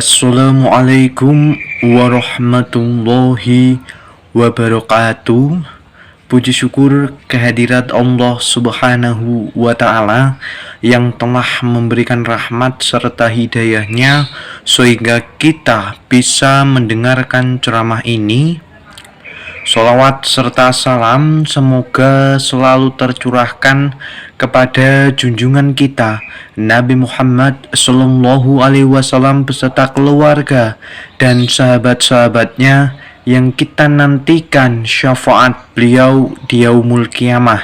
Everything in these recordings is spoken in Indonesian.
Assalamualaikum warahmatullahi wabarakatuh. Puji syukur kehadirat Allah Subhanahu wa Ta'ala yang telah memberikan rahmat serta hidayahnya sehingga kita bisa mendengarkan ceramah ini. Sholawat serta salam semoga selalu tercurahkan kepada junjungan kita Nabi Muhammad Sallallahu Alaihi Wasallam beserta keluarga dan sahabat-sahabatnya yang kita nantikan syafaat beliau di yaumul qiyamah.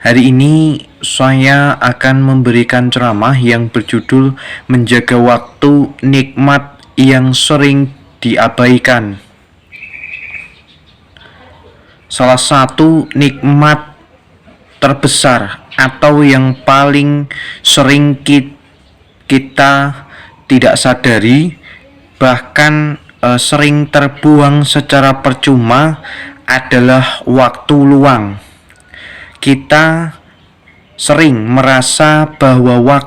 Hari ini saya akan memberikan ceramah yang berjudul Menjaga Waktu, Nikmat yang Sering Diabaikan. Salah satu nikmat terbesar atau yang paling sering kita tidak sadari, bahkan sering terbuang secara percuma adalah waktu luang. Kita sering merasa bahwa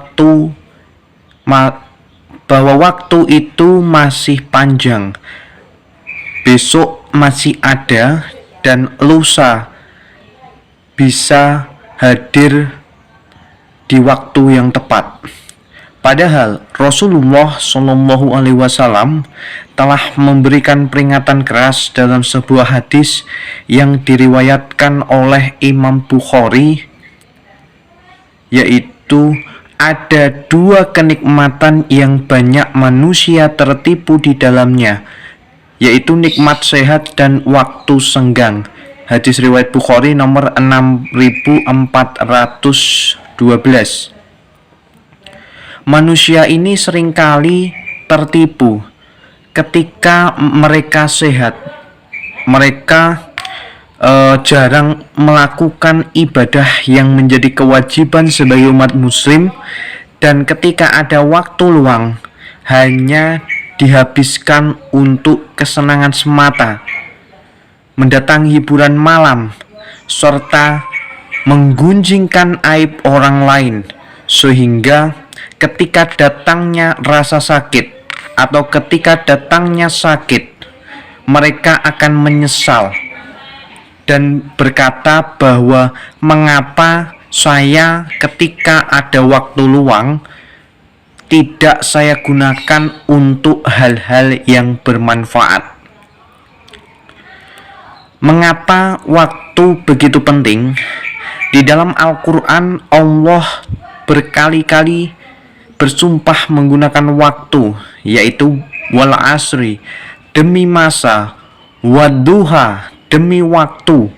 waktu itu masih panjang, besok masih ada, dan lusa bisa hadir di waktu yang tepat. Padahal Rasulullah Shallallahu Alaihi Wasallam telah memberikan peringatan keras dalam sebuah hadis yang diriwayatkan oleh Imam Bukhari, yaitu ada dua kenikmatan yang banyak manusia tertipu di dalamnya, yaitu nikmat sehat dan waktu senggang. Hadis riwayat Bukhari nomor 6412. Manusia ini seringkali tertipu ketika mereka sehat. Mereka jarang melakukan ibadah yang menjadi kewajiban sebagai umat muslim, dan ketika ada waktu luang hanya dihabiskan untuk kesenangan semata, mendatangi hiburan malam, serta menggunjingkan aib orang lain, sehingga ketika datangnya rasa sakit atau ketika datangnya sakit, mereka akan menyesal dan berkata bahwa mengapa saya ketika ada waktu luang tidak saya gunakan untuk hal-hal yang bermanfaat. Mengapa waktu begitu penting? Di dalam Al-Quran Allah berkali-kali bersumpah menggunakan waktu, yaitu wal asri, demi masa, wadduha, demi waktu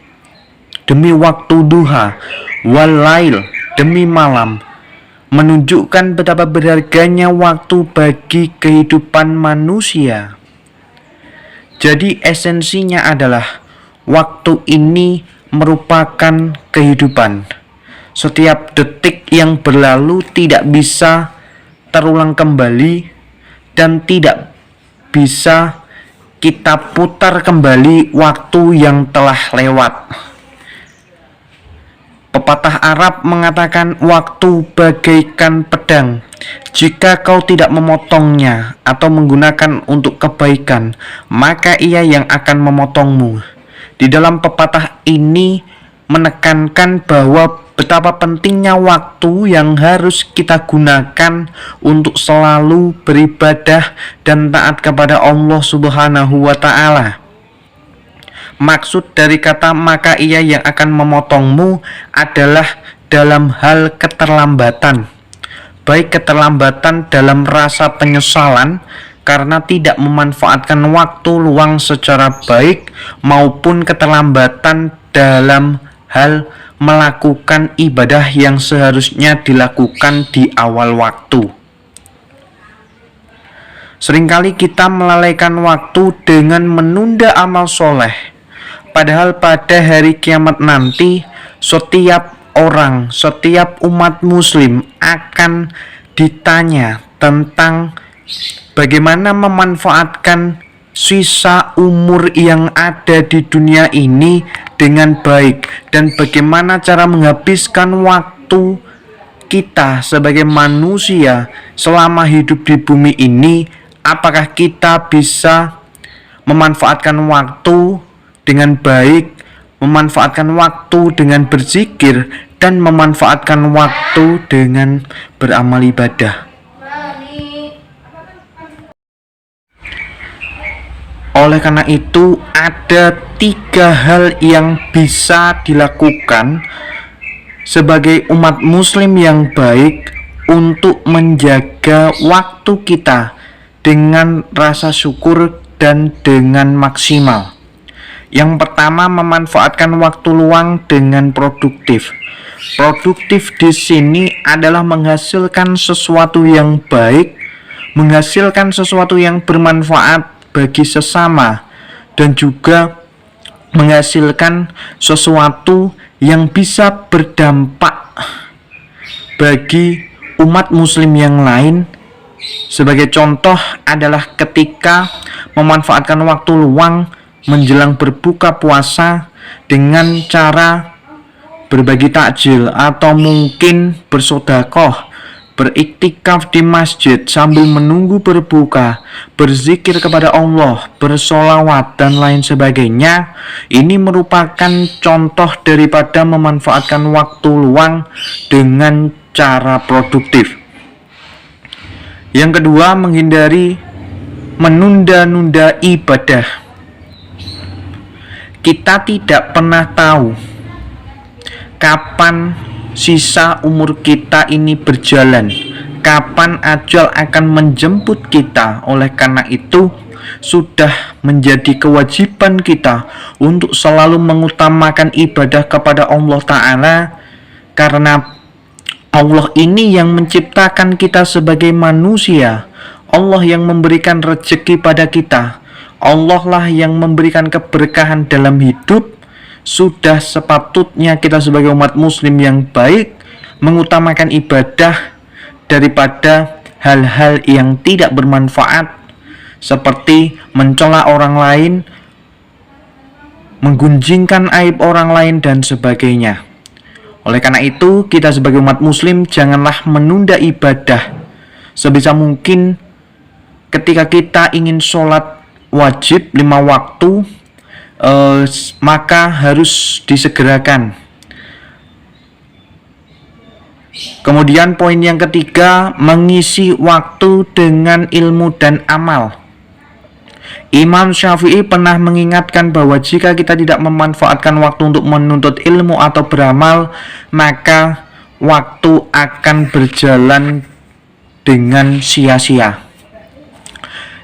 duha, wal lail, demi malam, menunjukkan betapa berharganya waktu bagi kehidupan manusia. Jadi esensinya adalah waktu ini merupakan kehidupan. Setiap detik yang berlalu tidak bisa terulang kembali dan tidak bisa kita putar kembali waktu yang telah lewat. Pepatah Arab mengatakan waktu bagaikan pedang. Jika kau tidak memotongnya atau menggunakan untuk kebaikan, maka ia yang akan memotongmu. Di dalam pepatah ini menekankan bahwa betapa pentingnya waktu yang harus kita gunakan untuk selalu beribadah dan taat kepada Allah Subhanahu wa Ta'ala. Maksud dari kata maka ia yang akan memotongmu adalah dalam hal keterlambatan, baik keterlambatan dalam rasa penyesalan karena tidak memanfaatkan waktu luang secara baik, maupun keterlambatan dalam hal melakukan ibadah yang seharusnya dilakukan di awal waktu. Seringkali kita melalaikan waktu dengan menunda amal soleh, padahal pada hari kiamat nanti setiap orang, setiap umat muslim akan ditanya tentang bagaimana memanfaatkan sisa umur yang ada di dunia ini dengan baik, dan bagaimana cara menghabiskan waktu kita sebagai manusia selama hidup di bumi ini apakah kita bisa memanfaatkan waktu dengan baik, memanfaatkan waktu dengan berzikir, dan memanfaatkan waktu dengan beramal ibadah. Oleh karena itu, ada 3 hal yang bisa dilakukan sebagai umat muslim yang baik untuk menjaga waktu kita dengan rasa syukur dan dengan maksimal. Yang pertama, memanfaatkan waktu luang dengan produktif. Produktif di sini adalah menghasilkan sesuatu yang baik, menghasilkan sesuatu yang bermanfaat bagi sesama, dan juga menghasilkan sesuatu yang bisa berdampak bagi umat muslim yang lain. Sebagai contoh adalah ketika memanfaatkan waktu luang menjelang berbuka puasa dengan cara berbagi takjil atau mungkin bersedekah, beriktikaf di masjid sambil menunggu berbuka, berzikir kepada Allah, bersolawat, dan lain sebagainya. Ini merupakan contoh daripada memanfaatkan waktu luang dengan cara produktif. Yang kedua, menghindari menunda-nunda ibadah. Kita tidak pernah tahu kapan sisa umur kita ini berjalan, kapan ajal akan menjemput kita. Oleh karena itu, sudah menjadi kewajiban kita untuk selalu mengutamakan ibadah kepada Allah Ta'ala, karena Allah ini yang menciptakan kita sebagai manusia. Allah yang memberikan rezeki pada kita. Allah lah yang memberikan keberkahan dalam hidup. Sudah sepatutnya kita sebagai umat muslim yang baik mengutamakan ibadah daripada hal-hal yang tidak bermanfaat, seperti mencela orang lain, menggunjingkan aib orang lain, dan sebagainya. Oleh karena itu, kita sebagai umat muslim janganlah menunda ibadah. Sebisa mungkin ketika kita ingin sholat wajib 5 waktu, maka harus disegerakan. Kemudian poin yang ketiga, mengisi waktu dengan ilmu dan amal. Imam Syafi'i pernah mengingatkan bahwa jika kita tidak memanfaatkan waktu untuk menuntut ilmu atau beramal, maka waktu akan berjalan dengan sia-sia.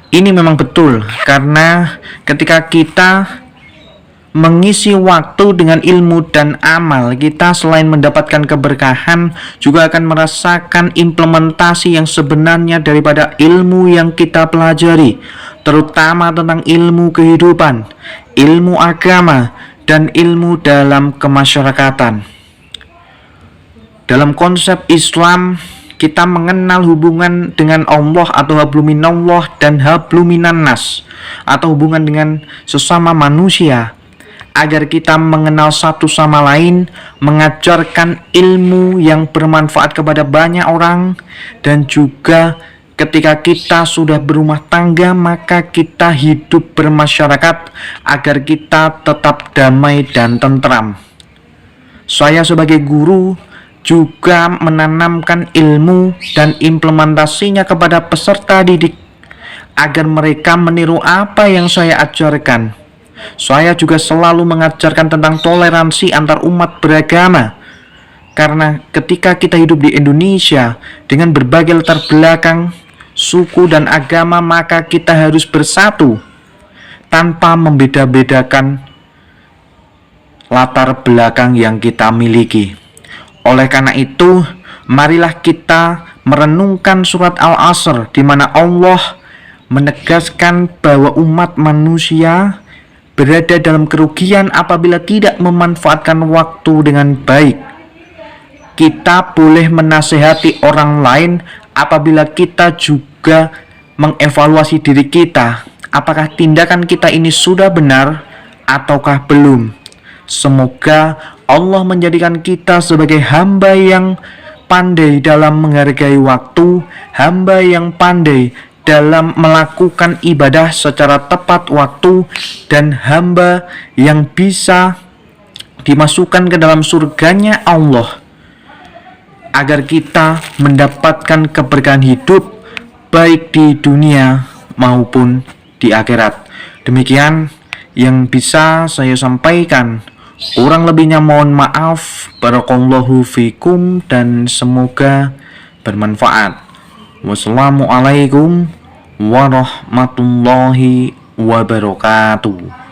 Ini memang betul, karena ketika kita mengisi waktu dengan ilmu dan amal, kita selain mendapatkan keberkahan, juga akan merasakan implementasi yang sebenarnya daripada ilmu yang kita pelajari, terutama tentang ilmu kehidupan, ilmu agama, dan ilmu dalam kemasyarakatan. Dalam konsep Islam, kita mengenal hubungan dengan Allah atau habluminallah dan habluminannas, atau hubungan dengan sesama manusia, agar kita mengenal satu sama lain, mengajarkan ilmu yang bermanfaat kepada banyak orang, dan juga ketika kita sudah berumah tangga, maka kita hidup bermasyarakat agar kita tetap damai dan tentram. Saya sebagai guru juga menanamkan ilmu dan implementasinya kepada peserta didik agar mereka meniru apa yang saya ajarkan. Saya juga selalu mengajarkan tentang toleransi antar umat beragama, karena ketika kita hidup di Indonesia dengan berbagai latar belakang, suku, dan agama, maka kita harus bersatu tanpa membeda-bedakan latar belakang yang kita miliki. Oleh karena itu, marilah kita merenungkan surat Al-Asr, di mana Allah menegaskan bahwa umat manusia berada dalam kerugian apabila tidak memanfaatkan waktu dengan baik. Kita boleh menasehati orang lain apabila kita juga mengevaluasi diri kita, apakah tindakan kita ini sudah benar ataukah belum. Semoga Allah menjadikan kita sebagai hamba yang pandai dalam menghargai waktu, hamba yang pandai dalam melakukan ibadah secara tepat waktu, dan hamba yang bisa dimasukkan ke dalam surganya Allah, agar kita mendapatkan keberkahan hidup baik di dunia maupun di akhirat. Demikian yang bisa saya sampaikan. Kurang lebihnya mohon maaf. Barakallahu fikum dan semoga bermanfaat. Wassalamualaikum warahmatullahi wabarakatuh.